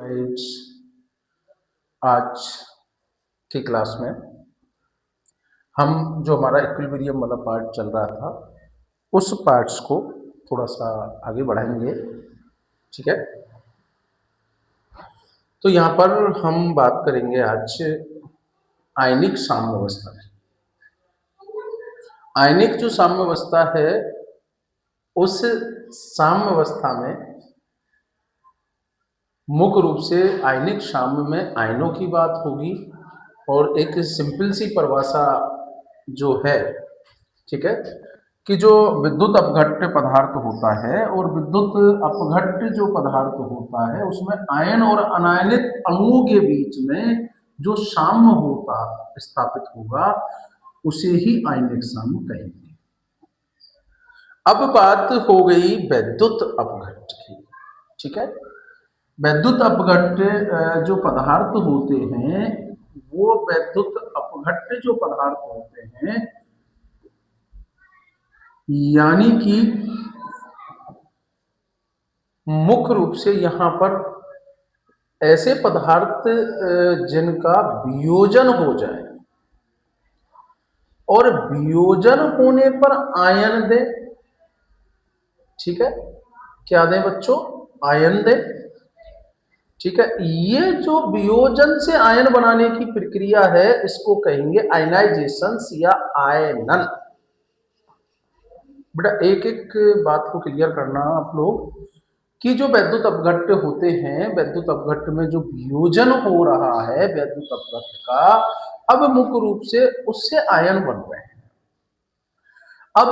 Guys, आज की class में हम जो हमारा इक्विलिब्रियम वाला पार्ट चल रहा था उस पार्ट्स को थोड़ा सा आगे बढ़ाएंगे। ठीक है, तो यहाँ पर हम बात करेंगे आज आयनिक साम्यावस्था की। आयनिक जो साम्यावस्था है उस साम्यावस्था में मुख्य रूप से आयनिक साम्य में आयनों की बात होगी और एक सिंपल सी परिभाषा जो है, ठीक है, कि जो विद्युत अपघट्य पदार्थ होता है और विद्युत अपघट्य जो पदार्थ होता है उसमें आयन और अनायनित अणुओं के बीच में जो साम्य होता स्थापित होगा उसे ही आयनिक साम्य कहेंगे। अब बात हो गई विद्युत अपघट्य की। ठीक है, विद्युत अपघट्य जो पदार्थ होते हैं वो विद्युत अपघट्य जो पदार्थ होते हैं यानी कि मुख्य रूप से यहाँ पर ऐसे पदार्थ जिनका वियोजन हो जाए और वियोजन होने पर आयन दे। ठीक है, क्या दें बच्चों? आयन दे। ठीक है, ये जो वियोजन से आयन बनाने की प्रक्रिया है इसको कहेंगे आयनाइजेशन या आयनन। बेटा एक एक बात को क्लियर करना आप लोग कि जो विद्युत अपघट्य होते हैं, विद्युत अपघट्य में जो वियोजन हो रहा है विद्युत अपघट्य का, अब मुख्य रूप से उससे आयन बन रहे हैं। अब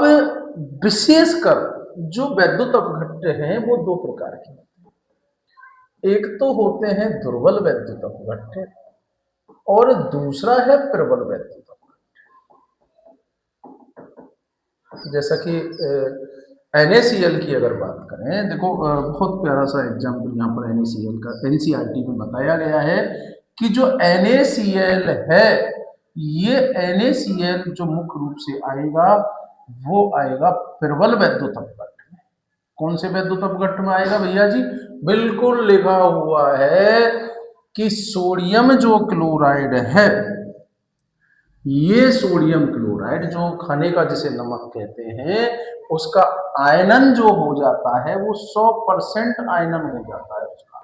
विशेषकर जो विद्युत अपघट्य हैं वो दो प्रकार के होते हैं। एक तो होते हैं दुर्बल विद्युत अपघट्य और दूसरा है प्रबल विद्युत अपघट्य। जैसा कि NaCl की अगर बात करें, देखो बहुत प्यारा सा एग्जाम्पल यहाँ पर NaCl का NCERT में बताया गया है कि जो NaCl है ये NaCl जो मुख्य रूप से आएगा वो आएगा प्रबल विद्युत अपघट्य में। कौन से विद्युत अपघट्य में आएगा भैया जी? बिल्कुल लिखा हुआ है कि सोडियम जो क्लोराइड है, ये सोडियम क्लोराइड जो खाने का जिसे नमक कहते हैं उसका आयनन जो हो जाता है वो 100% आयनन हो जाता है उसका।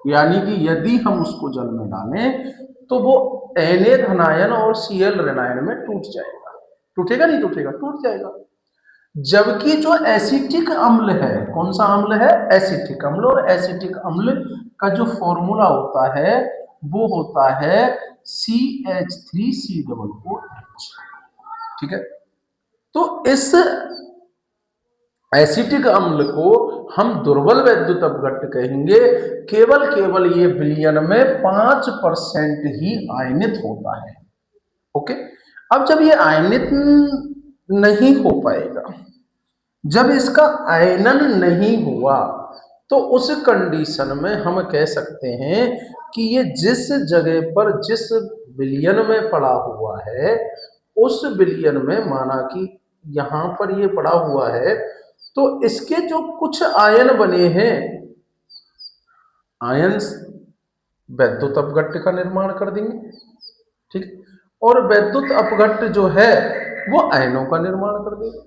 यानी कि यदि हम उसको जल में डालें तो वो Na धनायन और Cl ऋणायन में टूट जाएगा। टूटेगा नहीं टूटेगा? टूट जाएगा। जबकि जो एसिटिक अम्ल है, कौन सा अम्ल है? एसिटिक अम्ल। और एसिटिक अम्ल का जो फॉर्मूला होता है वो होता है CH3COOH। ठीक है, तो इस एसिटिक अम्ल को हम दुर्बल विद्युत अपघट्य कहेंगे। केवल ये विलयन में 5% ही आयनित होता है। ओके, अब जब ये आयनित नहीं हो पाएगा, जब इसका आयनन नहीं हुआ तो उस कंडीशन में हम कह सकते हैं कि ये जिस जगह पर जिस विलयन में पड़ा हुआ है उस विलयन में, माना कि यहां पर ये पड़ा हुआ है तो इसके जो कुछ आयन बने हैं, आयन विद्युत अपघट्य का निर्माण कर देंगे। ठीक, और विद्युत अपघट्य जो है वो आयनों का निर्माण कर देगा।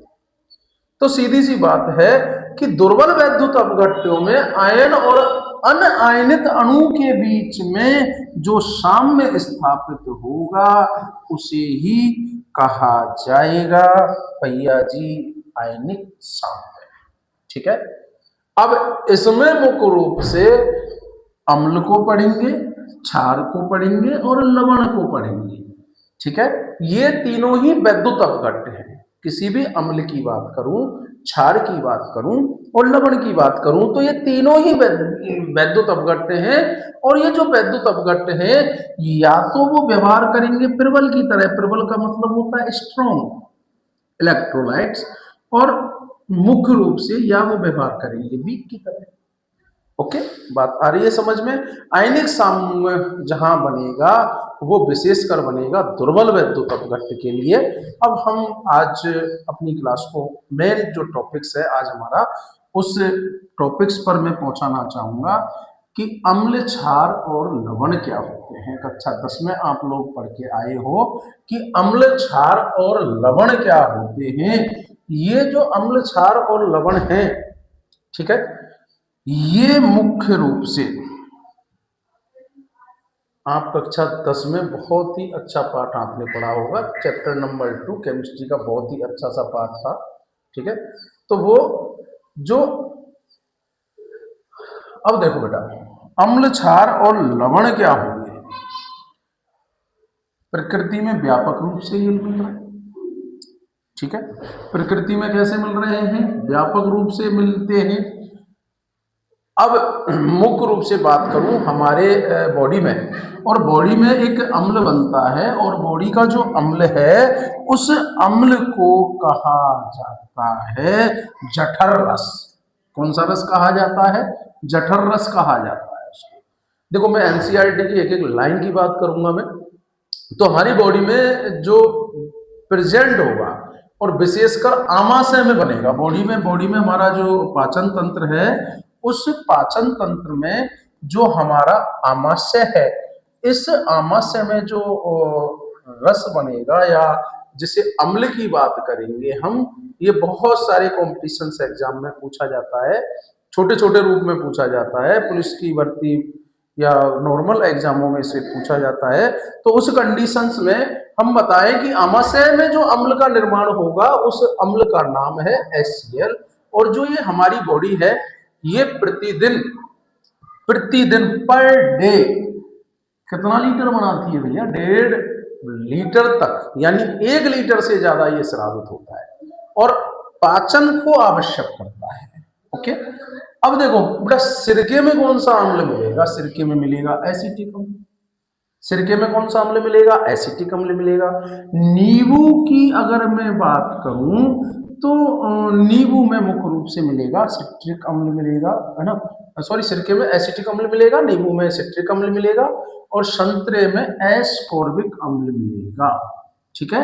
तो सीधी सी बात है कि दुर्बल विद्युत अपघट्यों में आयन और अनआयनित अणु के बीच में जो साम्य स्थापित होगा उसे ही कहा जाएगा भैया जी आयनिक साम्य। ठीक है, अब इसमें मुख्य रूप से अम्ल को पढ़ेंगे, क्षार को पढ़ेंगे और लवण को पढ़ेंगे। ठीक है, ये तीनों ही विद्युत अपघट्य हैं। किसी भी अम्ल की बात करूं, क्षार की बात करूं और लवण की बात करूं तो ये तीनों ही विद्युत अपघट्य हैं। और ये जो विद्युत अपघट्य हैं या तो वो व्यवहार करेंगे प्रबल की तरह, प्रबल का मतलब होता है स्ट्रॉन्ग इलेक्ट्रोलाइट्स, और मुख्य रूप से या वो व्यवहार करेंगे वीक की तरह। ओके, बात आ रही है समझ में? आयनिक साम्य जहां बनेगा वो विशेषकर बनेगा दुर्बल विद्युत अपघट्य के लिए। अब हम आज अपनी क्लास को मेन जो टॉपिक्स है आज हमारा, उस टॉपिक्स पर मैं पहुंचाना चाहूंगा कि अम्ल, क्षार और लवण क्या होते हैं। कक्षा 10 में आप लोग पढ़ के आए हो कि अम्ल, क्षार और लवण क्या होते हैं। ये जो अम्ल, क्षार और लवण हैं, ठीक है, ये मुख्य रूप से आप कक्षा 10 में बहुत ही अच्छा पाठ आपने पढ़ा होगा। चैप्टर नंबर 2 केमिस्ट्री का बहुत ही अच्छा सा पाठ था, ठीक है। तो वो जो, अब देखो बेटा, अम्ल, क्षार और लवण क्या होंगे। प्रकृति में व्यापक रूप से ये मिल रहा है, ठीक है। प्रकृति में कैसे मिल रहे हैं, व्यापक रूप से मिलते हैं। अब मुख्य रूप से बात करूं हमारे बॉडी में, और बॉडी में एक अम्ल बनता है, और बॉडी का जो अम्ल है उस अम्ल को कहा जाता है जठर रस। कौन सा रस कहा जाता है, जठर रस कहा जाता है उसको। देखो मैं एनसीईआरटी की एक एक लाइन की बात करूंगा मैं, तो हमारी बॉडी में जो प्रेजेंट होगा और विशेषकर आमाशय में बनेगा। बॉडी में हमारा जो पाचन तंत्र है, उस पाचन तंत्र में जो हमारा आमाशय है, इस आमाशय में जो रस बनेगा, या जिसे अम्ल की बात करेंगे हम, ये बहुत सारे कॉम्पिटिशन एग्जाम में पूछा जाता है, छोटे छोटे रूप में पूछा जाता है, पुलिस की भर्ती या नॉर्मल एग्जामों में से पूछा जाता है। तो उस कंडीशंस में हम बताएं कि आमाशय में जो अम्ल का निर्माण होगा, उस अम्ल का नाम है HCl। और जो ये हमारी बॉडी है, ये प्रतिदिन पर डे कितना लीटर बनाती है भैया, 1.5 लीटर तक, यानी 1 लीटर से ज्यादा ये स्रावित होता है और पाचन को आवश्यक करता है। ओके, अब देखो बेटा, सिरके में कौन सा अम्ल मिलेगा, सिरके में मिलेगा एसिटिक अम्ल। सिरके में कौन सा अम्ल मिलेगा, एसिटिक अम्ल मिलेगा। नींबू की अगर मैं बात करूं तो नींबू में मुख्य रूप से मिलेगा सिट्रिक अम्ल मिलेगा, है ना। सॉरी, सिरके में एसिटिक अम्ल मिलेगा, नींबू में सिट्रिक अम्ल मिलेगा, और संतरे में एस्कॉर्बिक अम्ल मिलेगा, ठीक है।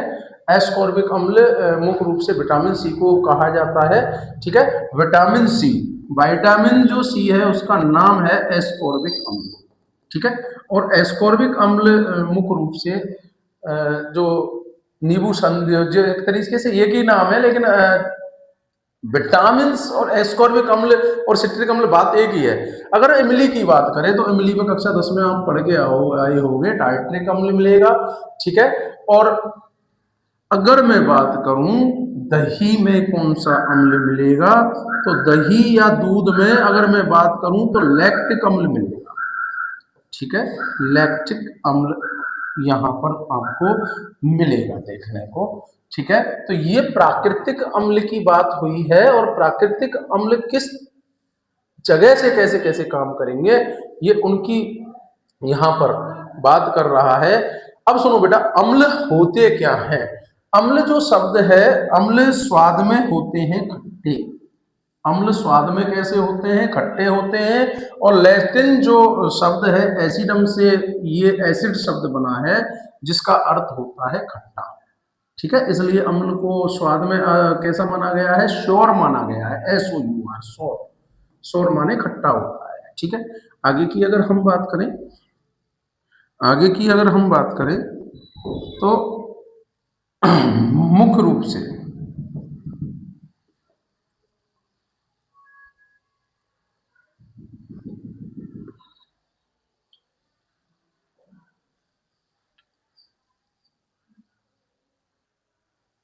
एस्कॉर्बिक अम्ल मुख्य रूप से विटामिन सी को कहा जाता है, ठीक है। विटामिन सी, विटामिन जो सी है उसका नाम है एस्कॉर्बिक अम्ल, ठीक है। और एस्कॉर्बिक अम्ल मुख्य रूप से जो नींबू जो एक तरीके से एक ही नाम है, लेकिन विटामिन और एस्कॉर्बिक अम्ल और सिट्रिक अम्ल बात एक ही है। अगर इमली की बात करें तो इमली में कक्षा 10 में आप पढ़ के आए होंगे, टार्ट्रिक अम्ल मिलेगा, ठीक है। और अगर मैं बात करूं दही में कौन सा अम्ल मिलेगा, तो दही या दूध में अगर मैं बात करूं तो लैक्टिक अम्ल मिलेगा, ठीक है। लैक्टिक अम्ल यहाँ पर आपको मिलेगा देखने को, ठीक है। तो ये प्राकृतिक अम्ल की बात हुई है, और प्राकृतिक अम्ल किस जगह से कैसे कैसे काम करेंगे, ये उनकी यहाँ पर बात कर रहा है। अब सुनो बेटा, अम्ल होते क्या हैं। अम्ल जो शब्द है, अम्ल स्वाद में होते हैं खट्टे। अम्ल स्वाद में कैसे होते हैं, खट्टे होते हैं। और लैटिन जो शब्द है एसिडम से ये एसिड शब्द बना है, जिसका अर्थ होता है खट्टा, ठीक है। इसलिए अम्ल को स्वाद में कैसा माना गया है, श्योर माना गया है, SOUR, श्योर। श्योर माने खट्टा होता है, ठीक है। आगे की अगर हम बात करें, आगे की अगर हम बात करें तो मुख्य रूप से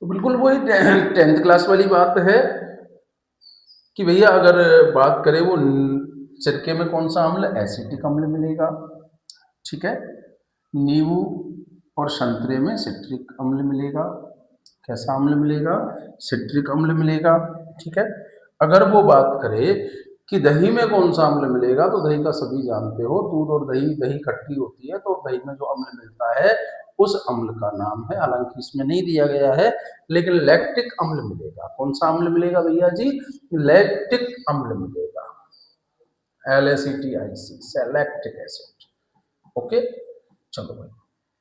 तो बिल्कुल वही 10th क्लास वाली बात है कि भैया अगर बात करें वो सिरके में कौन सा अम्ल, एसिटिक अम्ल मिलेगा, ठीक है। नींबू और संतरे में सिट्रिक अम्ल मिलेगा। कैसा अम्ल मिलेगा, सिट्रिक अम्ल मिलेगा, ठीक है। अगर वो बात करें कि दही में कौन सा अम्ल मिलेगा, तो दही का सभी जानते हो, दूध और दही, दही खट्टी होती है, तो दही में जो अम्ल मिलता है उस अम्ल का नाम है, हालांकि इसमें नहीं दिया गया है, लेकिन लैक्टिक अम्ल मिलेगा। कौन सा अम्ल मिलेगा भैया जी, लैक्टिक अम्ल मिलेगा, LACTIC, लैक्टिक एसिड। ओके, चलो भाई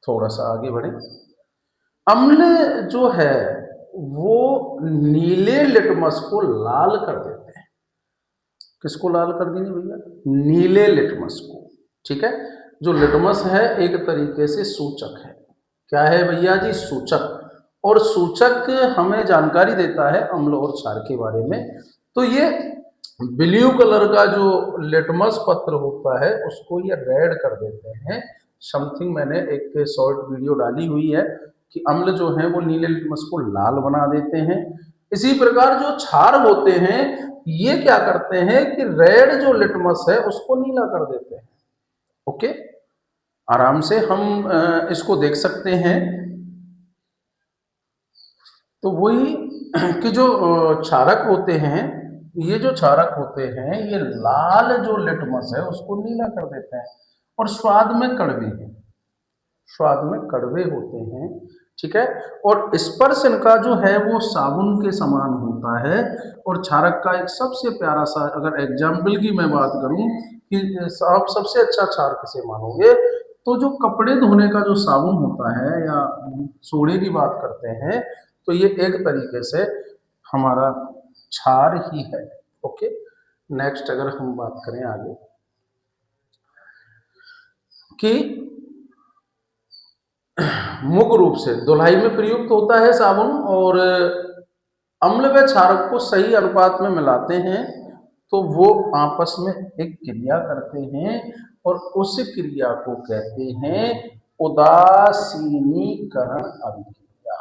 थोड़ा सा आगे बढ़े। अम्ल जो है वो नीले लिटमस को लाल कर देते हैं, किसको लाल कर देंगे भैया? नीले लिटमस को। ठीक है, जो लिटमस है एक तरीके से सूचक है। क्या है भैया जी? सूचक। और सूचक हमें जानकारी देता है अम्ल और क्षार के बारे में। तो ये ब्लू कलर का जो लिटमस पत्र होता है उसको ये रेड कर देते हैं। समथिंग मैंने एक शॉर्ट वीडियो डाली हुई है कि अम्ल जो है वो नीले लिटमस को लाल बना देते हैं। इसी प्रकार जो क्षार होते हैं ये क्या करते हैं कि रेड जो लिटमस है उसको नीला कर देते हैं। ओके, आराम से हम इसको देख सकते हैं। तो वही कि जो क्षारक होते हैं, ये जो क्षारक होते हैं ये लाल जो लिटमस है उसको नीला कर देते हैं और स्वाद में कड़वे हैं, स्वाद में कड़वे होते हैं। ठीक है, और स्पर्श इनका जो है वो साबुन के समान होता है। और क्षारक का एक सबसे प्यारा सा अगर एग्जाम्पल की मैं बात करूं कि आप सबसे अच्छा क्षार किसे मानोगे, तो जो कपड़े धोने का जो साबुन होता है या सोडे की बात करते हैं तो ये एक तरीके से हमारा क्षार ही है। ओके, नेक्स्ट अगर हम बात करें आगे कि मुख्य रूप से धुलाई में प्रयुक्त होता है साबुन और अम्ल व क्षारक को सही अनुपात में मिलाते हैं तो वो आपस में एक क्रिया करते हैं और उस क्रिया को कहते हैं उदासीनीकरण अभिक्रिया।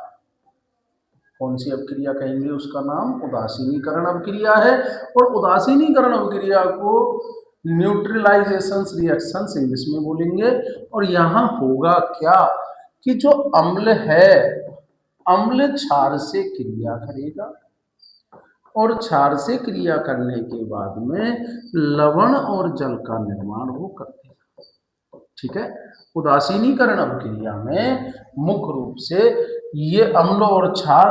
कौन सी अभिक्रिया कहेंगे? उसका नाम उदासीनीकरण अभिक्रिया है। और उदासीनीकरण अभिक्रिया को न्यूट्रलाइजेशन रिएक्शंस इंग्लिश में बोलेंगे। और यहाँ होगा क्या कि जो अम्ल है, अम्ल क्षार से क्रिया करेगा और क्षार से क्रिया करने के बाद में लवण और जल का निर्माण वो करते हैं। ठीक है, उदासीनीकरण अभिक्रिया में मुख्य रूप से ये अम्ल और क्षार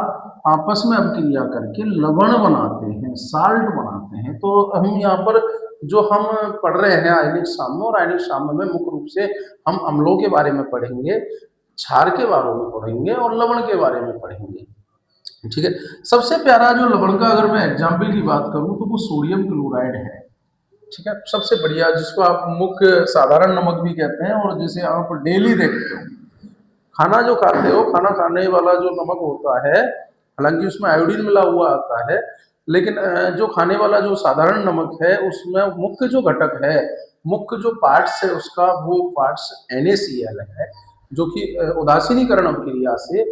आपस में अभिक्रिया करके लवण बनाते हैं, साल्ट बनाते हैं। तो हम यहाँ पर जो हम पढ़ रहे हैं आयनिक साम्य, और आयनिक साम्य में मुख्य रूप से हम अम्लों के बारे में पढ़ेंगे, क्षार के बारे में पढ़ेंगे और लवण के बारे में पढ़ेंगे। ठीक है, सबसे प्यारा जो लवण का अगर मैं एग्जाम्पल की बात करूं तो वो सोडियम क्लोराइड है। ठीक है, सबसे बढ़िया, जिसको आप मुख्य साधारण नमक भी कहते हैं और जिसे आप डेली देखते हो, खाना जो खाते हो, खाना खाने वाला जो नमक होता है, हालांकि उसमें आयोडीन मिला हुआ आता है, लेकिन जो खाने वाला जो साधारण नमक है उसमें मुख्य जो घटक है, मुख्य जो पार्ट्स है उसका, वो पार्ट्स NaCl है, जो कि उदासीनीकरण अभिक्रिया से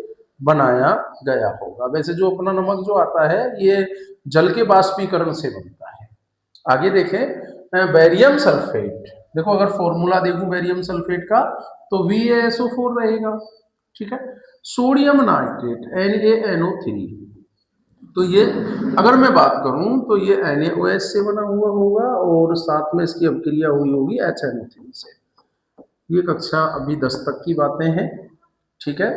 बनाया गया होगा। वैसे जो अपना नमक जो आता है ये जल के बाष्पीकरण से बनता है। आगे देखें बेरियम सल्फेट। देखो अगर फॉर्मूला देखूं बेरियम सल्फेट का तो VaSO4 रहेगा। ठीक है, सोडियम नाइट्रेट NaNO3, तो ये अगर मैं बात करूं तो ये NaOH से बना हुआ होगा और साथ में इसकी अभिक्रिया हुई होगी HNO3 से। ये कक्षा अभी 10 तक की बातें हैं। ठीक है,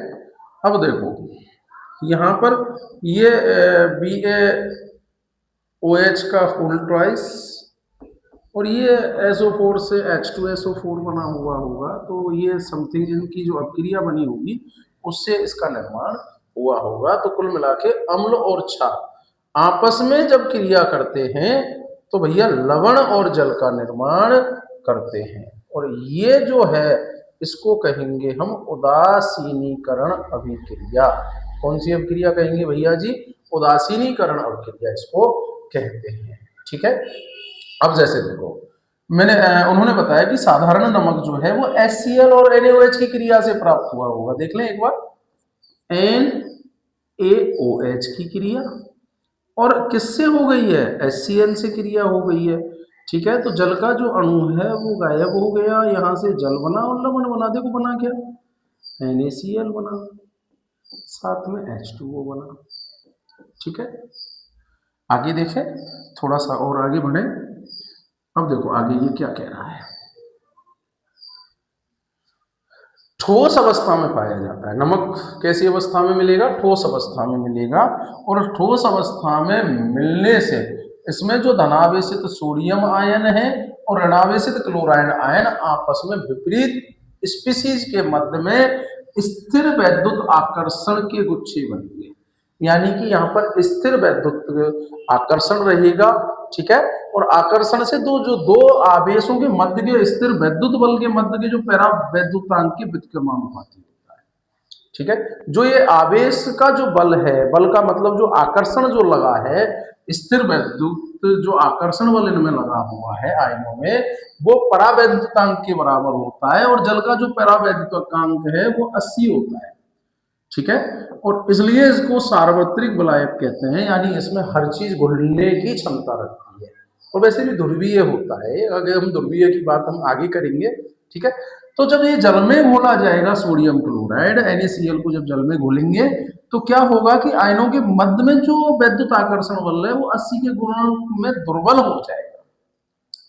अब देखो यहाँ पर ये BaOH का फुल ट्वाइस और ये SO4 से H2SO4 बना हुआ होगा, तो ये समथिंग इनकी जो अभिक्रिया बनी होगी उससे इसका निर्माण हुआ होगा। तो कुल मिला के अम्ल और क्षार आपस में जब क्रिया करते हैं तो भैया लवण और जल का निर्माण करते हैं, और ये जो है इसको कहेंगे हम उदासीनीकरण अभिक्रिया। कौन सी अभिक्रिया कहेंगे भैया जी? उदासीनीकरण अभिक्रिया इसको कहते हैं। ठीक है, अब जैसे देखो मैंने उन्होंने बताया कि साधारण नमक जो है वो HCl और NaOH की क्रिया से प्राप्त हुआ होगा। देख लें एक बार, NaOH की क्रिया और किससे हो गई है? HCl से क्रिया हो गई है। ठीक है, तो जल का जो अणु है वो गायब हो गया, यहाँ से जल बना और लवण बना। देखो बना क्या? NaCl बना, साथ में H2O बना। ठीक है, आगे देखें, थोड़ा सा और आगे बढ़े। अब देखो आगे ये क्या कह रहा है। ठोस अवस्था में पाया जाता है नमक। कैसी अवस्था में मिलेगा? ठोस अवस्था में मिलेगा। और ठोस अवस्था में मिलने से इसमें जो धनावेशित सोडियम आयन है और ऋणावेशित क्लोराइड आयन आपस में विपरीत स्पीशीज के मध्य में स्थिर वैद्युत आकर्षण के गुच्छे बनेंगे। यानी कि यहाँ पर स्थिर वैद्युत आकर्षण रहेगा, ठीक है। और आकर्षण से दो आवेशों के मध्य के स्थिर वैद्युत बल के मध्य के जो पैरा वैद्युतांक के व्युत्क्रमानुपाती होता है, ठीक है। जो ये आवेश का जो बल है, बल का मतलब जो आकर्षण जो लगा है, स्थिर वैद्युत जो आकर्षण बल इनमें लगा हुआ है आयनों में, वो परावैद्युतांक के बराबर होता है, और जल का जो परावैद्युतांक है वो 80 होता है, ठीक है। और इसलिए इसको सार्वत्रिक विलायक कहते हैं, यानी इसमें हर चीज घुलने की क्षमता रखती है। और वैसे भी ध्रुवीय होता है, अगर हम ध्रुवीय की बात हम आगे करेंगे, ठीक है। तो जब ये जल में घोला जाएगा सोडियम क्लोराइड NaCl को जब जल में घोलेंगे, तो क्या होगा कि आयनों के मध्य में जो वैद्युत आकर्षण बल है वो 80 के गुणक में दुर्बल हो जाएगा,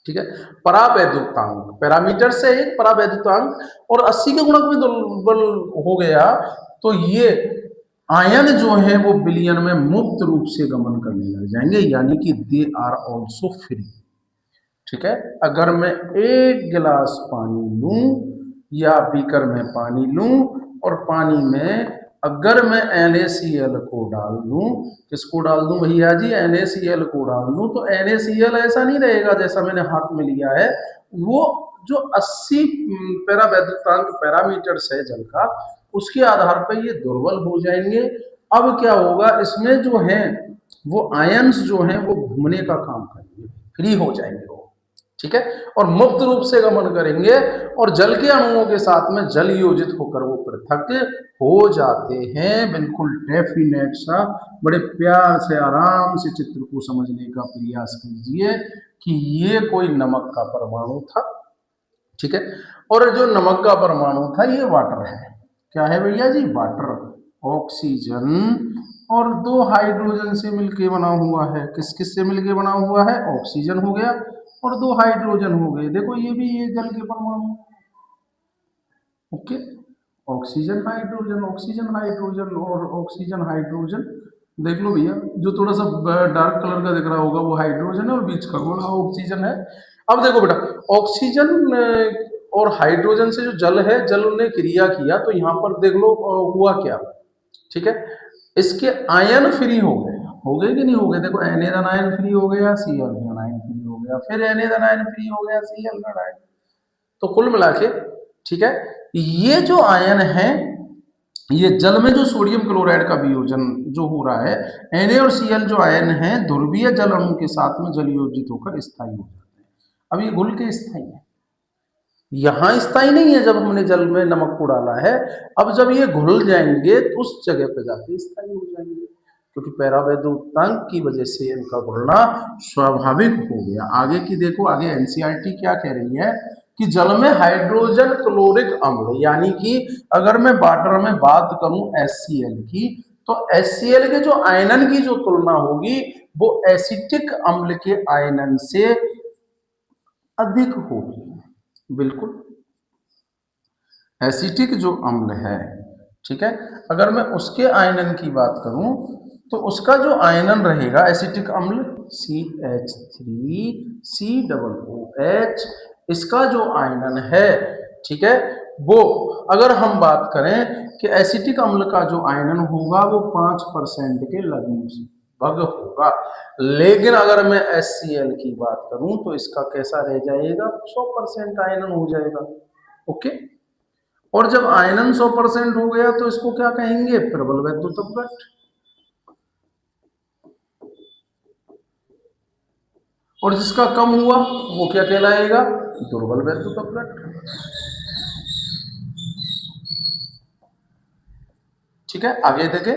ठीक है। परावैद्युतांक पैरामीटर से एक परावैद्युतांक और 80 के गुणक में दुर्बल हो गया, तो ये आयन जो है वो विलयन में मुक्त रूप से गमन करने लग जाएंगे, यानी कि दे आर ऑल्सो फ्री, ठीक है। अगर मैं एक गिलास पानी लूं या बीकर में पानी लूं, और पानी में अगर मैं NaCl को डाल दूं, किसको डाल दूं भैया जी, NaCl को डाल दूं, तो NaCl ऐसा नहीं रहेगा जैसा मैंने हाथ में लिया है, वो जो 80 पैरावैद्युतांक पैरामीटर्स है जल का, उसके आधार पर ये दुर्बल हो जाएंगे। अब क्या होगा, इसमें जो है वो आयंस जो है वो घूमने का काम करेंगे, फ्री हो जाएंगे वो, ठीक है। और मुक्त रूप से गमन करेंगे, और जल के अणुओं के साथ में जल योजित होकर वो पृथक हो जाते हैं। बिल्कुल डेफिनेट सा, बड़े प्यार से आराम से चित्र को समझने का प्रयास कीजिए कि ये कोई नमक का परमाणु था, ठीक है। और जो नमक का परमाणु था ये वाटर है, क्या है भैया जी, वाटर, ऑक्सीजन और दो हाइड्रोजन से मिलके बना हुआ है। किस किस से मिलके बना हुआ है, ऑक्सीजन हो गया और दो हाइड्रोजन हो गए। देखो ये भी ये जल के परमाणु, ओके। ऑक्सीजन हाइड्रोजन और ऑक्सीजन हाइड्रोजन, देख लो भैया, जो थोड़ा सा डार्क कलर का दिख रहा होगा वो हाइड्रोजन है और बीच का गोला ऑक्सीजन है। अब देखो बेटा, ऑक्सीजन और हाइड्रोजन से जो जल है, जल ने क्रिया किया, तो यहाँ पर देख लो हुआ क्या, ठीक है। इसके आयन फ्री हो गए कि नहीं हो गए, देखो Na धन आयन फ्री हो गया, Cl धन आयन फ्री हो गया, फिर Na धन आयन फ्री हो गया, Cl धन आयन। तो कुल मिला के, ठीक है, ये जो आयन है, ये जल में जो सोडियम क्लोराइड का वियोजन जो हो रहा है, Na और Cl जो आयन है ध्रुवीय जल अणु के साथ में जल योजित होकर स्थायी हो जाते हैं। अब ये घुल के स्थायी है, यहाँ स्थायी नहीं है जब हमने जल में नमक को डाला है। अब जब ये घुल जाएंगे तो उस जगह पे जाके स्थायी हो जाएंगे, क्योंकि पैरावैद्युतांक की वजह से इनका घुलना स्वाभाविक हो गया। आगे की देखो, आगे NCERT क्या कह रही है कि जल में हाइड्रोजन क्लोरिक अम्ल, यानी कि अगर मैं वाटर में बात करूं HCl की, तो HCl के जो आयनन की जो तुलना होगी वो एसिटिक अम्ल के आयनन से अधिक होगी। बिल्कुल एसिटिक जो अम्ल है, ठीक है, अगर मैं उसके आयनन की बात करूं, तो उसका जो आयनन रहेगा एसिटिक अम्ल CH3COOH, इसका जो आयनन है, ठीक है, वो अगर हम बात करें कि एसिटिक अम्ल का जो आयनन होगा वो 5% के लगभग होगा। लेकिन अगर मैं HCl की बात करूं तो इसका कैसा रह जाएगा, 100% आयनन हो जाएगा, ओके। और जब आयनन 100% हो गया तो इसको क्या कहेंगे, प्रबल वैद्युत अपघट्ट। और जिसका कम हुआ वो क्या कहलाएगा, दुर्बल वैद्युत अपघट्ट, ठीक है। आगे देखें,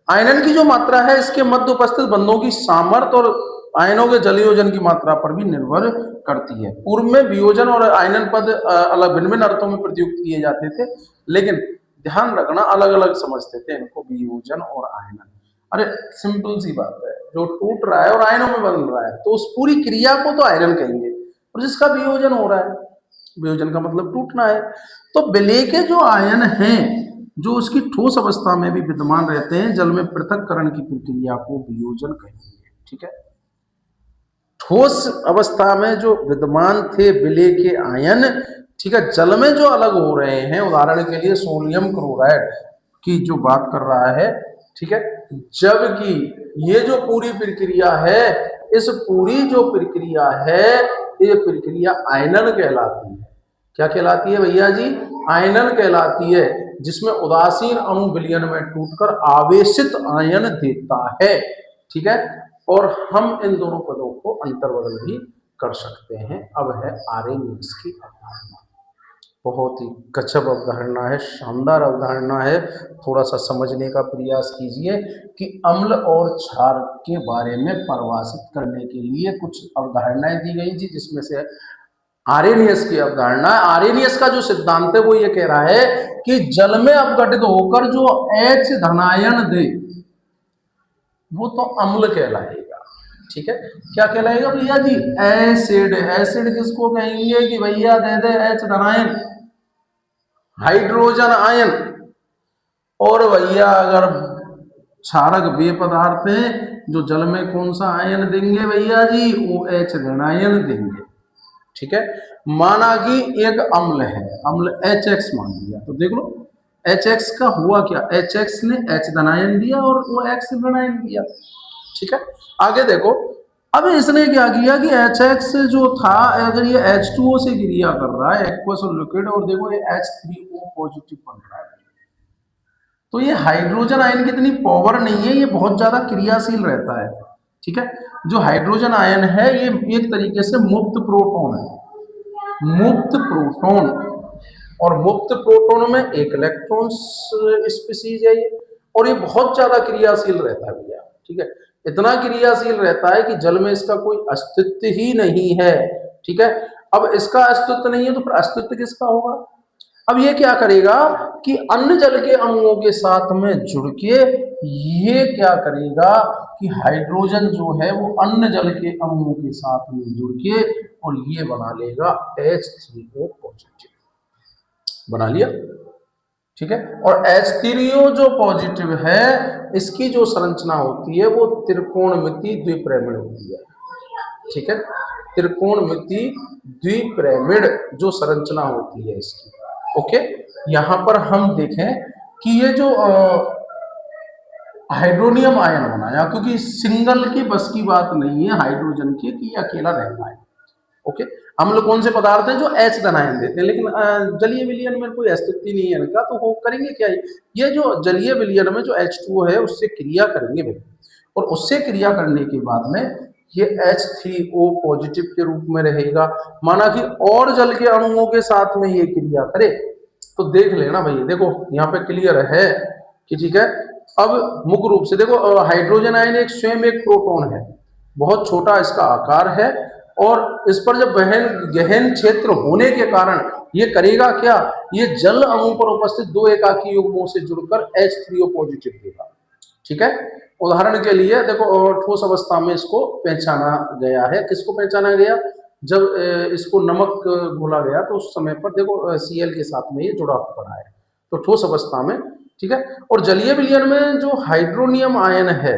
आयनन की जो मात्रा है इसके मध्य उपस्थित बंधों की सामर्थ्य और आयनों के जलयोजन की मात्रा पर भी निर्भर करती है। पूर्व में वियोजन और आयनन पद अलग भिन्न भिन्न अर्थों में प्रयुक्त किए जाते थे, लेकिन ध्यान रखना अलग अलग समझते थे इनको, वियोजन और आयनन। अरे सिंपल सी बात है, जो टूट रहा है और आयनों में बदल रहा है तो उस पूरी क्रिया को तो आयनन कहेंगे, और जिसका वियोजन हो रहा है, वियोजन का मतलब टूटना है, तो विलेय के जो आयन हैं जो उसकी ठोस अवस्था में भी विद्यमान रहते हैं, जल में पृथक्करण की प्रक्रिया को वियोजन कहेंगे, ठीक है। ठोस अवस्था में जो विद्यमान थे विलेय के आयन, ठीक है, जल में जो अलग हो रहे हैं, उदाहरण के लिए सोडियम क्लोराइड की जो बात कर रहा है, ठीक है। जबकि ये जो पूरी प्रक्रिया है, इस पूरी जो प्रक्रिया है, ये प्रक्रिया आयनन कहलाती है। क्या कहलाती है भैया जी? आयनन कहलाती है, जिसमें उदासीन अणु विलयन में टूटकर आवेशित आयन देता है। ठीक है। और हम इन दोनों पदों को अंतर बदल भी कर सकते हैं। अब है आर्हेनियस की अवधारणा। बहुत ही गजब अवधारणा है, शानदार अवधारणा है। थोड़ा सा समझने का प्रयास कीजिए कि अम्ल और क्षार के बारे में परिभाषित करने के लिए कुछ अवधारणाएं दी गई थी, जिसमें से आर्हेनियस की अवधारणा। आर्हेनियस का जो सिद्धांत है वो ये कह रहा है कि जल में अपघटित होकर जो H धनायन दे वो तो अम्ल कहलाएगा। ठीक है। क्या कहलाएगा भैया जी? एसिड। एसिड किसको कहेंगे कि भैया दे दे H धनायन, हाइड्रोजन आयन। और भैया अगर क्षारक वे पदार्थ हैं जो जल में कौन सा आयन देंगे भैया जी? वो H ऋणायन देंगे। ठीक है। माना कि एक अम्ल है, अम्ल HX मान लिया, तो देख लो HX का हुआ क्या? HX ने H धनायन दिया और वो X ऋणायन दिया। ठीक है। आगे देखो, अब इसने क्या किया कि HX जो था, अगर ये H2O से क्रिया कर रहा है, एक्वस और लिक्विड, और देखो ये H3O पॉजिटिव बन रहा है, तो ये हाइड्रोजन आयन की इतनी पावर नहीं है, ये बहुत ज्यादा क्रियाशील रहता है। ठीक है। जो हाइड्रोजन आयन है ये एक तरीके से मुक्त प्रोटॉन है, मुक्त प्रोटॉन। और मुक्त प्रोटॉन में एक इलेक्ट्रॉन स्पीसीज है ये, और ये बहुत ज्यादा क्रियाशील रहता है भैया। ठीक है। इतना क्रियाशील रहता है कि जल में इसका कोई अस्तित्व ही नहीं है। ठीक है। अब इसका अस्तित्व नहीं है तो फिर अस्तित्व किसका होगा? अब ये क्या करेगा कि अन्य जल के अणुओं के साथ में जुड़ के ये क्या करेगा कि हाइड्रोजन जो है वो अन्य जल के अणुओं के साथ में जुड़ के और ये बना लेगा H3O पॉजिटिव, बना लिया। ठीक है। और H3O जो पॉजिटिव है, इसकी जो संरचना होती है वो त्रिकोणमिति द्विपिरामिड होती है। ठीक है। त्रिकोणमिति द्विपिरामिड जो संरचना होती है इसकी। ओके। यहां पर हम देखें कि ये जो हाइड्रोनियम आयन बनाया, क्योंकि सिंगल की बस की बात नहीं है हाइड्रोजन की कि अकेला रह पाए। ओके। अम्ल कौन से पदार्थ हैं? जो H धनायन देते हैं, लेकिन जलीय विलयन में कोई अस्तित्व नहीं है इनका, तो वो करेंगे क्या? ये जो जलीय विलयन में जो H2O है उससे क्रिया करेंगे भाई, और उससे क्रिया करने के बाद में ये H3O पॉजिटिव के रूप में रहेगा। माना कि और जल के अणुओं के साथ में ये क्रिया करे, तो देख लेना भाई, देखो यहाँ पे क्लियर है कि ठीक है। अब मुख्य रूप से देखो, हाइड्रोजन आयन एक स्वयं एक प्रोटॉन है, बहुत छोटा इसका आकार है, और इस पर जब गहन क्षेत्र होने के कारण ये करेगा क्या? ये जल अणु पर उपस्थित दो एकाकी युग्मों से जुड़कर H3O पॉजिटिव देगा। ठीक है। उदाहरण के लिए देखो, ठोस अवस्था में इसको पहचाना गया है। किसको पहचाना गया? जब इसको नमक घोला गया तो उस समय पर देखो Cl के साथ में ये जुड़ा पड़ा है, तो ठोस अवस्था में। ठीक है। और जलीय विलयन में जो हाइड्रोनियम आयन है,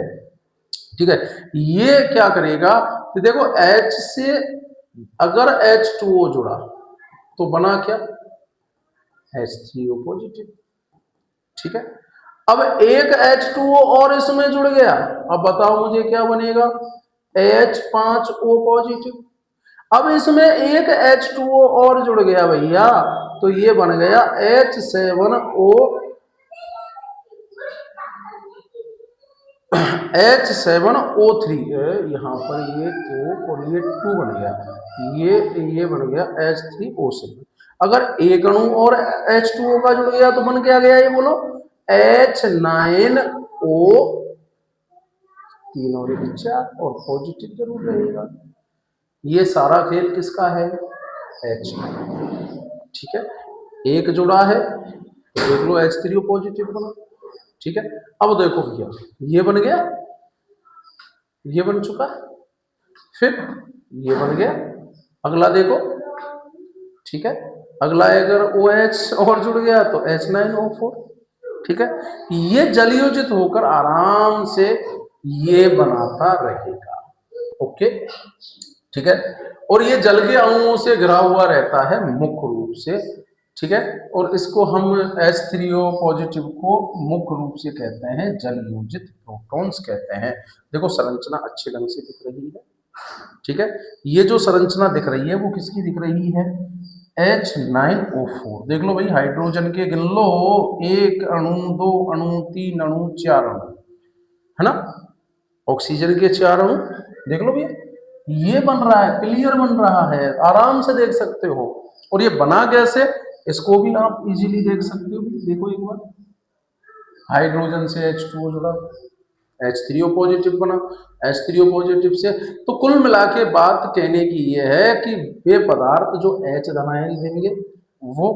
ठीक है, ये क्या करेगा कि देखो H से अगर H2O जुड़ा तो बना क्या? H3O positive. ठीक है। अब एक H2O और इसमें जुड़ गया, अब बताओ मुझे क्या बनेगा? H5O positive. अब इसमें एक H2O और जुड़ गया भैया, तो ये बन गया H7O, H7O3। यहाँ पर ये O और ये 2 बन गया, ये बन गया H3O7। अगर एक अणु और H2O का जुड़ गया तो बन क्या गया? ये बोलो, H9O, 3 और 1 4, और पॉजिटिव जरूर रहेगा। ये सारा खेल किसका है? H। ठीक है। एक जुड़ा है तो देख लो H3O पॉजिटिव बना। ठीक है। अब देखो भैया, ये बन गया, ये बन चुका, फिर ये बन गया, अगला देखो। ठीक है। अगला अगर OH और जुड़ गया तो H9O4। ठीक है। ये जलयोजित होकर आराम से ये बनाता रहेगा। ओके। ठीक है। और ये जल के अणुओं से घिरा हुआ रहता है मुख्य रूप से ठीक है। और इसको हम H3O पॉजिटिव को मुख्य रूप से कहते हैं जल योजित प्रोटॉन्स कहते हैं। देखो संरचना अच्छे ढंग से दिख रही है, ठीक है। ये जो संरचना दिख रही है वो किसकी दिख रही है, H9O4। देख लो भाई, हाइड्रोजन के गिन लो, एक अणु, दो अणु, तीन अणु, चार अणु, है ना। ऑक्सीजन के चार अणु देख लो भैया, ये बन रहा है, क्लियर बन रहा है, आराम से देख सकते हो। और ये बना कैसे, इसको भी आप इजीली देख सकते हो। देखो एक बार, हाइड्रोजन से H2O जुड़ा, H3O पॉजिटिव बना, H3O पॉजिटिव से, तो कुल मिला के बात कहने की ये है कि वे पदार्थ जो H धनायन देंगे वो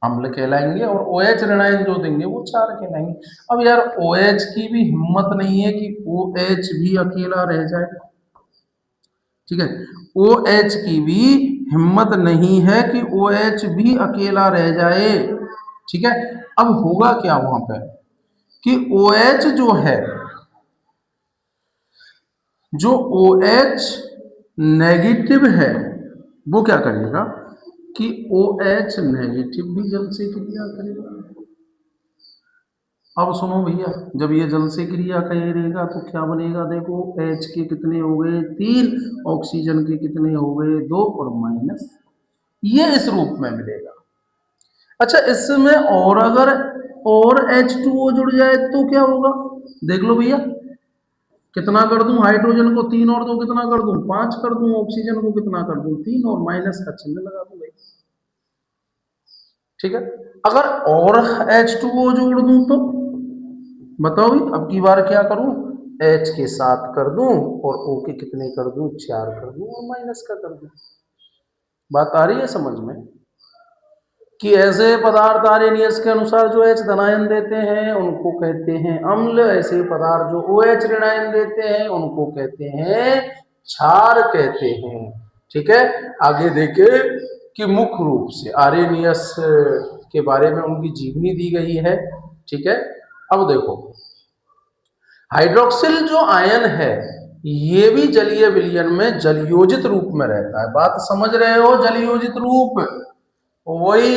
अम्ल कहलाएंगे, और OH ऋणायन जो देंगे वो क्षार कहलाएंगे। अब यार OH की भी हिम्मत नहीं है कि OH भी अकेला रह जाए, ठीक है। OH की भी हिम्मत नहीं है कि OH भी अकेला रह जाए, ठीक है। अब होगा क्या वहां पे कि OH जो है, जो OH नेगेटिव है वो क्या करेगा कि OH नेगेटिव भी जल से क्रिया करेगा। अब सुनो भैया, जब ये जल से क्रिया करेगा तो क्या बनेगा, देखो H के कितने हो गए, 3, ऑक्सीजन के कितने हो गए, 2, और माइनस, ये इस रूप में मिलेगा। अच्छा, इसमें और अगर और H2O जुड़ जाए तो क्या होगा, देख लो भैया, कितना कर दूं, हाइड्रोजन को 3 और 2 कितना कर दूं, 5 कर दूं, ऑक्सीजन को कितना कर दूं, 3, और माइनस का चिन्ह लगा दूं भाई, ठीक है। अगर और H2O जोड़ दूं तो बताओ भाई, अब की बार क्या करूं, H के 7 कर दूं और O के कितने कर दूं, 4 कर दूं, और माइनस का कर दूं। बात आ रही है समझ में कि ऐसे पदार्थ आर्यनियस के अनुसार जो H धनायन देते हैं उनको कहते हैं अम्ल, ऐसे पदार्थ जो OH ऋणायन देते हैं उनको कहते हैं क्षार कहते हैं, ठीक है। आगे देखे कि मुख्य रूप से आर्यनियस के बारे में उनकी जीवनी दी गई है, ठीक है। अब देखो, हाइड्रोक्सिल जो आयन है ये भी जलीय विलयन में जलयोजित रूप में रहता है। बात समझ रहे हो, जलयोजित रूप, वही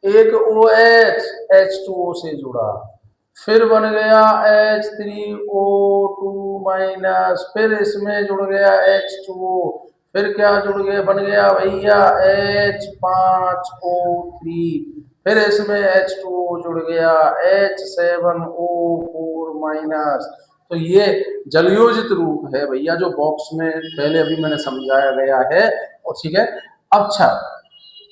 एक OH H2O से जुड़ा, फिर बन गया H3O2 माइनस, फिर इसमें जुड़ गया H2O, फिर क्या जुड़ गया, बन गया भैया H5O3, फिर इसमें H2O जुड़ गया H7O4 माइनस। तो ये जलयोजित रूप है भैया, जो बॉक्स में पहले अभी मैंने समझाया गया है, और ठीक है। अच्छा,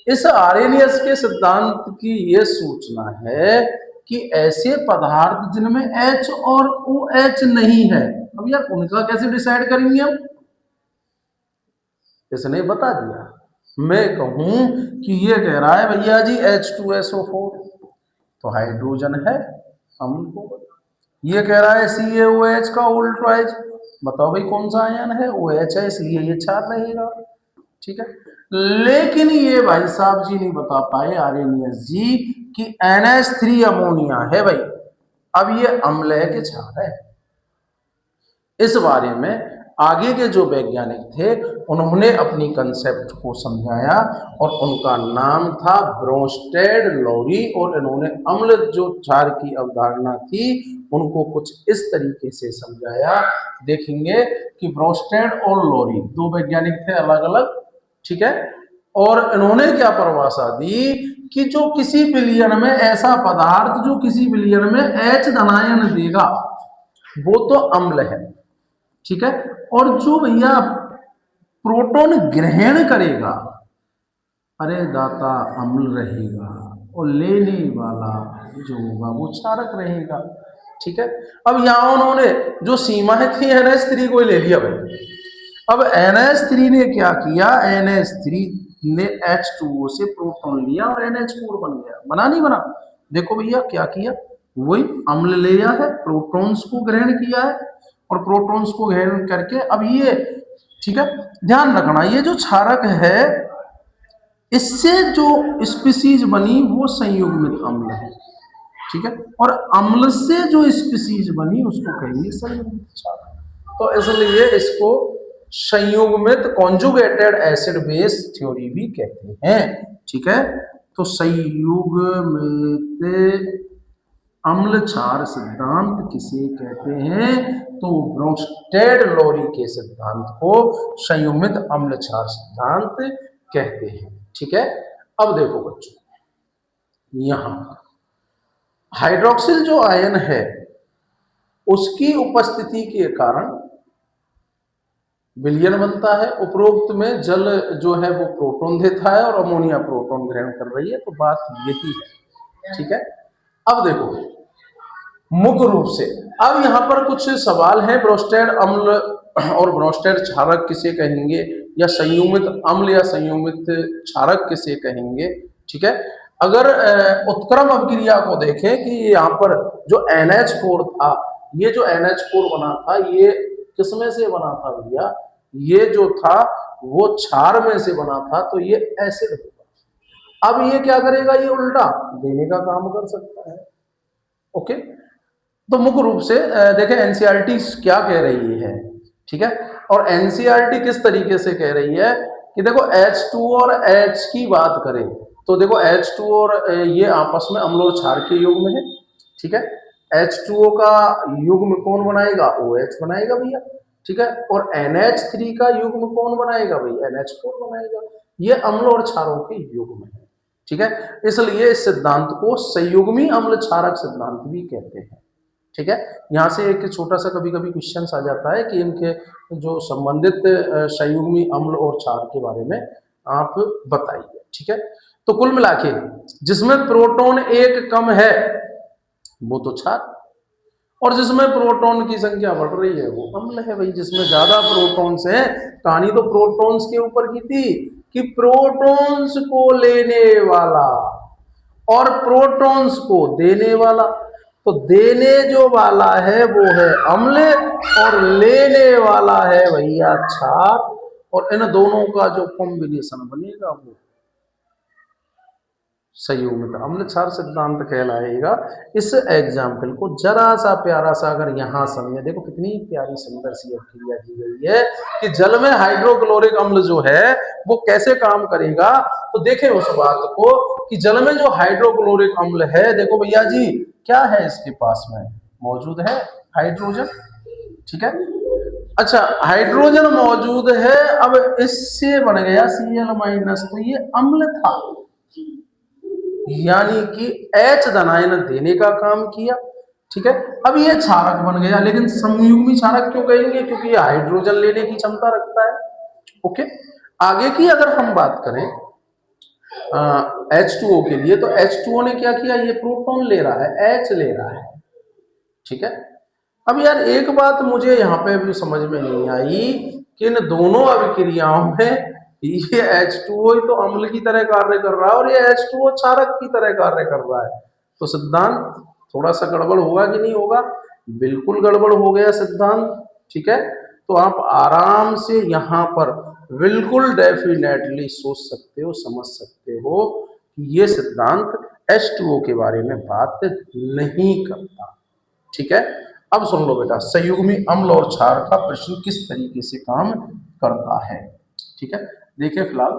इस आर्यनियस के सिद्धांत की यह सूचना है कि ऐसे पदार्थ जिनमें H और OH नहीं है, अब यार उनका कैसे डिसाइड करेंगे हम, इसने बता दिया। मैं कहूं कि ये कह रहा है भैया जी H2SO4 तो हाइड्रोजन है, अम्ल होगा। ये कह रहा है CaOH का उल्ट्राइज, बताओ भाई कौन सा आयन है, OH है, इसलिए ये क्षार रहेगा, ठीक है। लेकिन ये भाई साहब जी नहीं बता पाए, आर्यनियस जी, कि NH3 अमोनिया है भाई, अब ये अम्ल है कि क्षार है। इस बारे में आगे के जो वैज्ञानिक थे उन्होंने अपनी कंसेप्ट को समझाया, और उनका नाम था ब्रोंस्टेड, लॉरी, और इन्होंने अम्ल जो क्षार की अवधारणा थी उनको कुछ इस तरीके से समझाया। देखेंगे कि ब्रोंस्टेड और लॉरी दो वैज्ञानिक थे अलग अलग, ठीक है। और इन्होंने क्या परिभाषा दी कि जो किसी विलयन में ऐसा पदार्थ जो किसी विलयन में H धनायन देगा वो तो अम्ल है, ठीक है। और जो भैया प्रोटॉन ग्रहण करेगा, अरे दाता, अम्ल रहेगा, और लेने वाला जो होगा वो क्षारक रहेगा, ठीक है। अब यहां उन्होंने जो सीमाएं थी NH3 को ले लिया भाई। अब NH3 ने क्या किया, NH3 ने H2O से प्रोटॉन लिया और NH4 बन गया, बना नहीं बना, देखो भैया क्या किया, वही अम्ल लिया है, प्रोटॉन्स को ग्रहण किया है, और प्रोटॉन्स को ग्रहण करके अब ये, ठीक है, ध्यान रखना, ये जो क्षारक है इससे जो स्पीसीज बनी वो संयुग्मित अम्ल है, ठीक है। और अम्ल से जो स्पीसीज बनी उसको कहेंगे संयुग्मित क्षारक। तो इसलिए इसको संयुग्मित कॉन्जुगेटेड एसिड बेस थ्योरी भी कहते हैं, ठीक है। तो संयुग्मित अम्ल क्षार सिद्धांत किसे कहते हैं? तो ब्रोंस्टेड-लोरी के सिद्धांत को संयुग्मित अम्ल क्षार सिद्धांत कहते हैं। ठीक है, अब देखो बच्चों, यहां हाइड्रोक्सिल जो आयन है उसकी उपस्थिति के कारण विलयन बनता है। उपरोक्त में जल जो है वो प्रोटॉन देता है और अमोनिया प्रोटॉन ग्रहण कर रही है, तो बात यही है। ठीक है, अब देखो मुख्य रूप से अब यहां पर कुछ सवाल हैं। ब्रोस्टेड अम्ल और ब्रोस्टेड क्षारक किसे कहेंगे, या संयुग्मित अम्ल या संयुग्मित क्षारक किसे कहेंगे? ठीक है, अगर उत्क्रम अभिक्रिया को देखें कि यहाँ पर जो NH4 था, ये जो NH4 बना था ये किसमें से बना था भैया? ये जो था वो क्षार में से बना था, तो ये एसिड होगा। अब ये क्या करेगा? ये उल्टा देने का काम कर सकता है। ओके, तो मुख्य रूप से देखें एनसीईआरटी क्या कह रही है। ठीक है, और एनसीईआरटी किस तरीके से कह रही है कि देखो H2 और H की बात करें तो देखो H2 और ये आपस में अम्ल और क्षार के युग्म है। ठीक है, H2O का युग्म कौन बनाएगा? OH बनाएगा भैया। ठीक है, और NH3 का युग्म कौन बनाएगा भाई? NH4 बनाएगा। ये अम्ल और क्षारों के युग्म है। ठीक है, इसलिए इस सिद्धांत को संयुग्मी अम्ल क्षारक सिद्धांत भी कहते हैं। ठीक है, यहाँ से एक छोटा सा कभी कभी क्वेश्चन आ जाता है कि इनके जो संबंधित संयुग्मी अम्ल और क्षार के बारे में आप बताइए। ठीक है, तो कुल मिला के जिसमें प्रोटॉन एक कम है वो तो क्षार, और जिसमें प्रोटॉन की संख्या बढ़ रही है वो अम्ल है भाई। जिसमें ज्यादा प्रोटॉन्स हैं, कहानी तो प्रोटॉन्स के ऊपर की थी कि प्रोटॉन्स को लेने वाला और प्रोटॉन्स को देने वाला, तो देने जो वाला है वो है अम्ल और लेने वाला है भैया क्षार, और इन दोनों का जो कॉम्बिनेशन बनेगा वो संयुग्मित अम्ल क्षार सिद्धांत कहलाएगा। इस एग्जाम्पल को जरा सा प्यारा सा अगर यहां समझे, देखो कितनी प्यारी सुंदर सी क्रिया दी गई है कि जल में हाइड्रोक्लोरिक अम्ल जो है वो कैसे काम करेगा। तो देखें उस बात को कि जल में जो हाइड्रोक्लोरिक अम्ल है, देखो भैया जी क्या है इसके पास में मौजूद है? हाइड्रोजन। ठीक है, अच्छा हाइड्रोजन मौजूद है, अब इससे बन गया Cl-, तो ये अम्ल था, यानी कि H धनायन देने का काम किया। ठीक है, अब ये क्षारक बन गया, लेकिन संयुग्मी क्षारक क्यों कहेंगे? क्योंकि ये हाइड्रोजन लेने की क्षमता रखता है। ओके, आगे की अगर हम बात करें H2O के लिए, तो H2O ने क्या किया? ये प्रोटॉन ले रहा है, H ले रहा है। ठीक है, अब यार एक बात मुझे यहाँ पे भी समझ में नहीं आई कि इन दोनों अभिक्रियाओं में ये H2O ही तो अम्ल की तरह कार्य कर रहा है और ये H2O क्षारक की तरह कार्य कर रहा है, तो सिद्धांत थोड़ा सा गड़बड़ होगा कि नहीं होगा? बिल्कुल गड़बड़ हो गया सिद्धांत। ठीक है, तो आप आराम से यहाँ पर बिल्कुल डेफिनेटली सोच सकते हो, समझ सकते हो कि ये सिद्धांत H2O के बारे में बात नहीं करता। ठीक है, अब सुन लो बेटा, संयुग्मी अम्ल और क्षार का प्रश्न किस तरीके से काम करता है। ठीक है, देखिए फिलहाल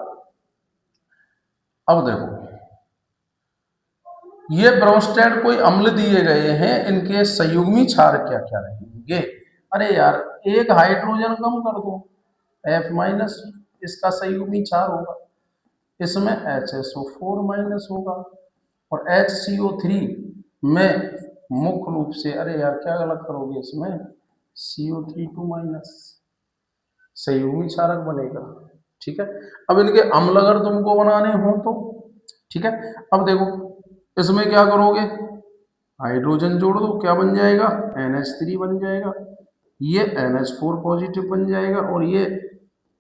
अब देखो ये ब्रोंस्टेड कोई अम्ल दिए गए हैं, इनके संयुग्मी क्षार क्या क्या रहेंगे? अरे यार एक हाइड्रोजन कम कर दो, F-, इसका संयुग्मी क्षार होगा, इसमें HSO4- होगा, और HCO3 में मुख्य रूप से, अरे यार क्या गलत करोगे, इसमें CO3 2- संयुग्मी क्षारक बनेगा। ठीक है, अब इनके अम्ल अगर तुमको बनाने हो तो ठीक है, अब देखो इसमें क्या करोगे? हाइड्रोजन जोड़ दो, क्या बन जाएगा? NH3 बन जाएगा, ये NH4 पॉजिटिव बन जाएगा, और ये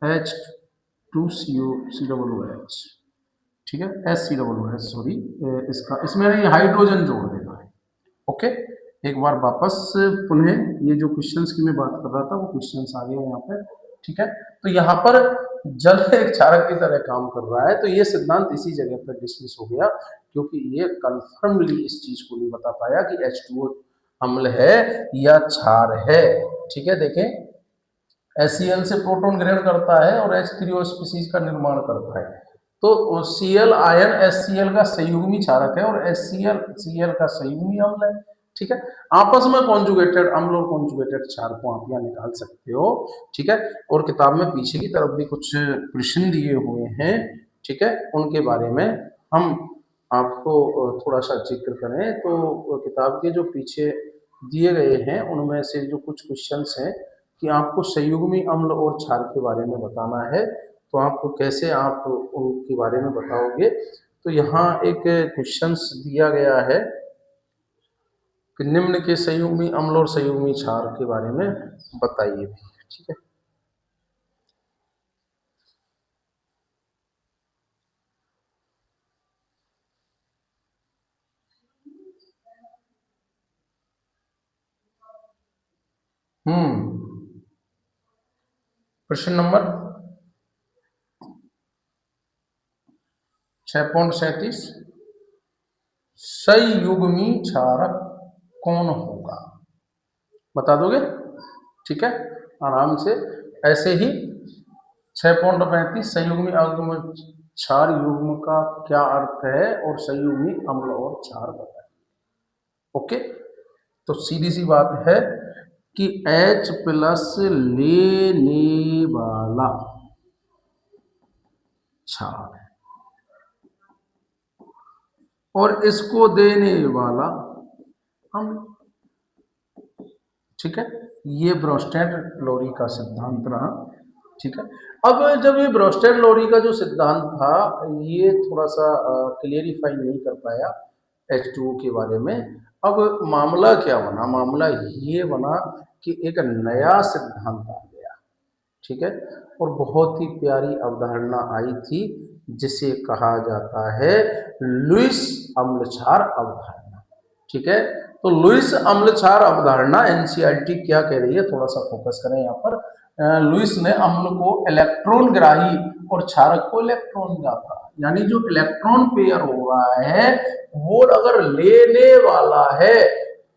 H2COCOOH। ठीक है, HCOOH सॉरी, इसका इसमें हाइड्रोजन जोड़ देना है। ओके, एक बार वापस पुनः ये जो क्वेश्चंस की मैं बात कर रहा था वो क्वेश्चंस आ गए यहाँ पे। ठीक है, तो यहाँ पर जल एक क्षारक की तरह काम कर रहा है, तो ये सिद्धांत इसी जगह पर डिस्मिस हो गया, क्योंकि ये कंफर्मली इस चीज को नहीं बता पाया कि H2O अम्ल है या क्षार है। ठीक है, देखें HCl से प्रोटॉन ग्रहण करता है और H3O स्पीसीज का निर्माण करता है, तो Cl आयन HCl का संयुग्मी क्षारक है और HCl Cl का संयुग्मी अम्ल है। ठीक है, आपस में कॉन्जुगेटेड अम्ल और कॉन्जुगेटेड क्षार को आप यहाँ निकाल सकते हो। ठीक है, और किताब में पीछे की तरफ भी कुछ प्रश्न दिए हुए हैं। ठीक है, उनके बारे में हम आपको थोड़ा सा जिक्र करें तो किताब के जो पीछे दिए गए हैं उनमें से जो कुछ क्वेश्चंस हैं कि आपको संयुग्मी अम्ल और क्षार के बारे में बताना है, तो आप कैसे आप उनके बारे में बताओगे। तो यहाँ एक क्वेश्चंस दिया गया है कि निम्न के संयुग्मी अम्ल और संयुग्मी क्षार के बारे में बताइए। ठीक है, प्रश्न नंबर 6.37, संयुग्मी क्षारक कौन होगा, बता दोगे। ठीक है, आराम से ऐसे ही 6.35, संयुग्मी अम्ल क्षार युग्म का क्या अर्थ है और संयुग्मी अम्ल और क्षार बताइए। ओके, तो सीधी सी बात है कि H+ लेने वाला क्षार है और इसको देने वाला हम। ठीक है, ये ब्रोस्टेड-लोरी का सिद्धांत रहा। ठीक है, अब जब ये ब्रोस्टेड-लोरी का जो सिद्धांत था ये थोड़ा सा क्लियरिफाई नहीं कर पाया H2O के बारे में। अब मामला क्या बना, मामला ये बना कि एक नया सिद्धांत आ गया। ठीक है, और बहुत ही प्यारी अवधारणा आई थी जिसे कहा जाता है लुईस अम्ल क्षार अवधारणा। ठीक है, तो लुईस अम्ल क्षार अवधारणा एनसीईआरटी क्या कह रही है, थोड़ा सा फोकस करें यहाँ पर। लुईस ने अम्ल को इलेक्ट्रॉन ग्राही और क्षारक को इलेक्ट्रॉन ग्राही, यानी जो इलेक्ट्रॉन पेयर हो रहा है वो अगर लेने वाला है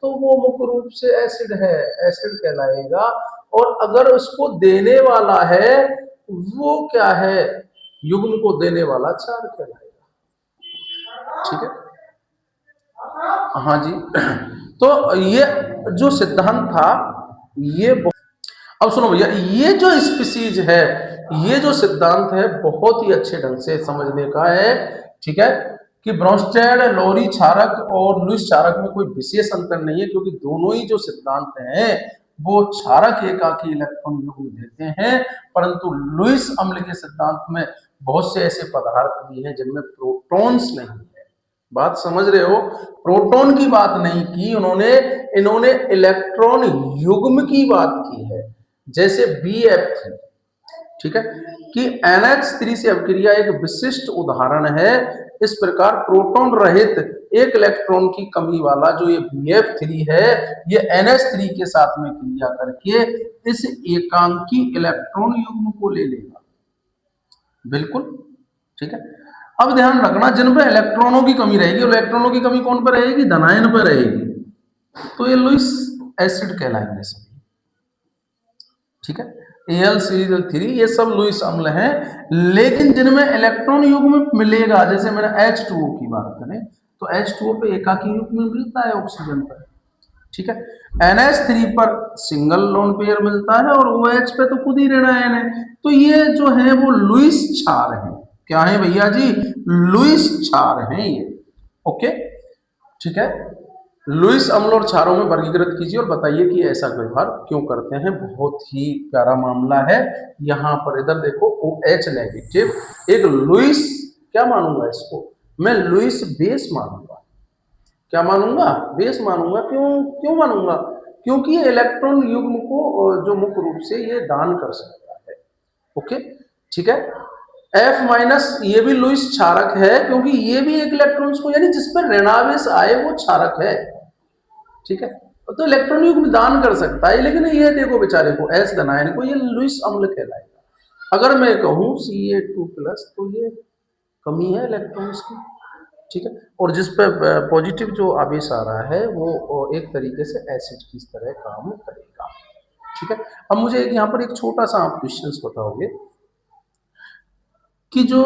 तो वो मुख्य रूप से एसिड है, एसिड कहलाएगा। और अगर उसको देने वाला है वो क्या है, युग्म को देने वाला क्षार कहलाएगा। ठीक है, हाँ जी। तो ये जो सिद्धांत था ये अब सुनो भैया, ये जो स्पीसीज है, ये जो सिद्धांत है बहुत ही अच्छे ढंग से समझने का है। ठीक है, कि ब्रोंस्टेड लोरी क्षारक और लुईस क्षारक में कोई विशेष अंतर नहीं है, क्योंकि दोनों ही जो सिद्धांत हैं वो क्षारक एकाकी इलेक्ट्रॉन युग्म देते हैं, परंतु लुईस अम्ल के सिद्धांत में बहुत से ऐसे पदार्थ भी हैं जिनमें प्रोटॉन्स नहीं है। बात समझ रहे हो, प्रोटॉन की बात नहीं की उन्होंने, इन्होंने इलेक्ट्रॉन युग्म की बात की है, जैसे BF3। ठीक है, कि NH3 से अभिक्रिया एक विशिष्ट उदाहरण है। इस प्रकार प्रोटॉन रहित एक इलेक्ट्रॉन की कमी वाला जो ये BF3 है, ये NH3 के साथ में क्रिया करके इस एकांकी इलेक्ट्रॉन युग्म को ले लेगा। बिल्कुल ठीक है। अब ध्यान रखना, जिन पर इलेक्ट्रॉनों की कमी रहेगी, इलेक्ट्रॉनों की कमी कौन पर रहेगी, धनायन पर रहेगी, तो ये लुईस एसिड कहलाएंगे सभी। ठीक है, Al3 ये सब लुईस अम्ल हैं। लेकिन जिनमें इलेक्ट्रॉन युग्म मिलेगा, जैसे मैंने H2O की बात करें तो H2O पे एकाकी युग्म मिलता है ऑक्सीजन पर। ठीक है, NH3 पर सिंगल लोन पेयर मिलता है और OH पे तो खुद ही ऋणायन है। तो ये जो है वो लुईस क्षार है। क्या है भैया जी, लुईस क्षार है ये। ओके, ठीक है, लुईस अम्ल और क्षारों में वर्गीकृत कीजिए और बताइए कि ऐसा व्यवहार क्यों करते हैं। बहुत ही प्यारा मामला है। यहाँ पर इधर देखो OH नेगेटिव, एक लुईस, क्या मानूंगा इसको मैं, लुईस बेस मानूंगा। क्या मानूंगा, बेस मानूंगा। क्यों क्यों मानूंगा, क्योंकि ये इलेक्ट्रॉन युग्म को जो मुख्य रूप से ये दान कर सकता है। ओके, ठीक है। F- ये भी लुईस क्षारक है, क्योंकि ये भी एक इलेक्ट्रॉन्स को, यानी जिस पर ऋणावेश आए वो क्षारक है। ठीक है, तो इलेक्ट्रॉन युग्म दान कर सकता है, लेकिन ये देखो बेचारे को, एस धनायन को, ये लुईस अम्ल कहलाएगा। अगर मैं कहूं Ca2+, तो ये कमी है इलेक्ट्रॉन्स की। ठीक है, और जिस पर पॉजिटिव जो आवेश आ रहा है वो एक तरीके से एसिड की तरह काम करेगा। ठीक है, अब मुझे यहाँ पर एक छोटा सा आप क्वेश्चन बताओगे कि जो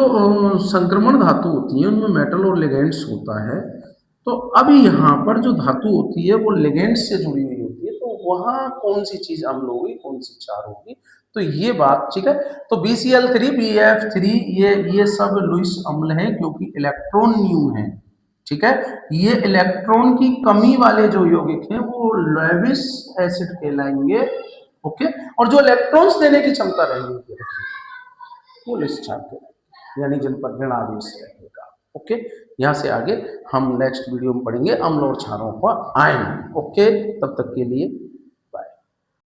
संक्रमण धातु होती है उनमें मेटल और लिगेंड्स होता है। तो अब यहाँ पर जो धातु होती है वो लिगेंड्स से जुड़ी हुई होती है, तो वहाँ कौन सी चीज अम्ल होगी, कौन सी क्षार होगी, तो ये बात ठीक है। तो BCl3 BF3 ये सब लुईस अम्ल हैं क्योंकि इलेक्ट्रॉन न्यू है, ठीक है। ये इलेक्ट्रॉन की कमी वाले जो यौगिक हैं वो लेविस एसिड कहलाएंगे, ओके। और जो इलेक्ट्रॉन्स देने की क्षमता रहेगी वो लुईस क्षार कहलाएंगे, यानी जिन पर ऋण आवेश रहेगा, ओके। यहाँ से आगे हम नेक्स्ट वीडियो में पढ़ेंगे अम्ल और क्षारों का आयन, ओके। तब तक के लिए